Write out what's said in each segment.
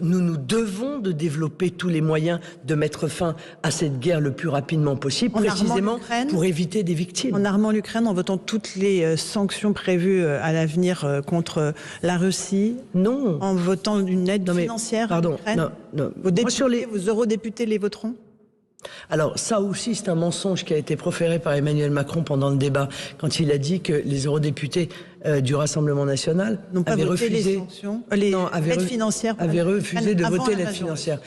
Nous nous devons de développer tous les moyens de mettre fin à cette guerre le plus rapidement possible, précisément pour éviter des victimes. En armant l'Ukraine, en votant toutes les sanctions prévues à l'avenir contre la Russie. Non. En votant une aide financière à l'Ukraine. Non. Vos députés, vos eurodéputés les voteront? Alors ça aussi c'est un mensonge qui a été proféré par Emmanuel Macron pendant le débat quand il a dit que les eurodéputés du Rassemblement national avaient refusé l'aide financière, avaient refusé de voter l'aide financière.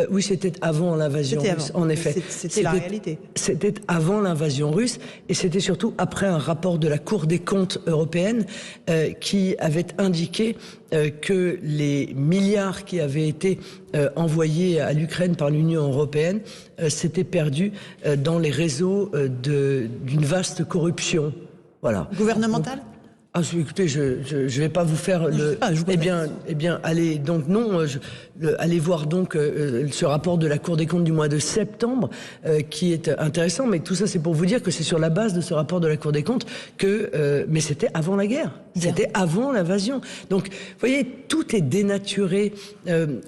Oui, c'était avant l'invasion russe, en effet. C'était la réalité. C'était avant l'invasion russe et c'était surtout après un rapport de la Cour des comptes européenne qui avait indiqué que les milliards qui avaient été envoyés à l'Ukraine par l'Union européenne s'étaient perdus dans les réseaux d'une vaste corruption. Voilà. Gouvernementale? Écoutez, je vais pas vous faire le. Eh bien, allez donc allez voir donc ce rapport de la Cour des comptes du mois de septembre qui est intéressant. Mais tout ça, c'est pour vous dire que c'est sur la base de ce rapport de la Cour des comptes que. Mais c'était avant la guerre. C'était avant l'invasion. Donc, vous voyez, tout est dénaturé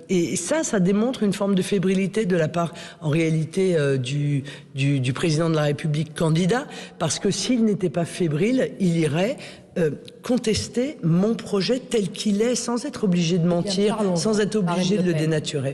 et ça démontre une forme de fébrilité de la part, en réalité, du président de la République candidat, parce que s'il n'était pas fébrile, il irait contester mon projet tel qu'il est, sans être obligé de mentir, sans être obligé de le dénaturer.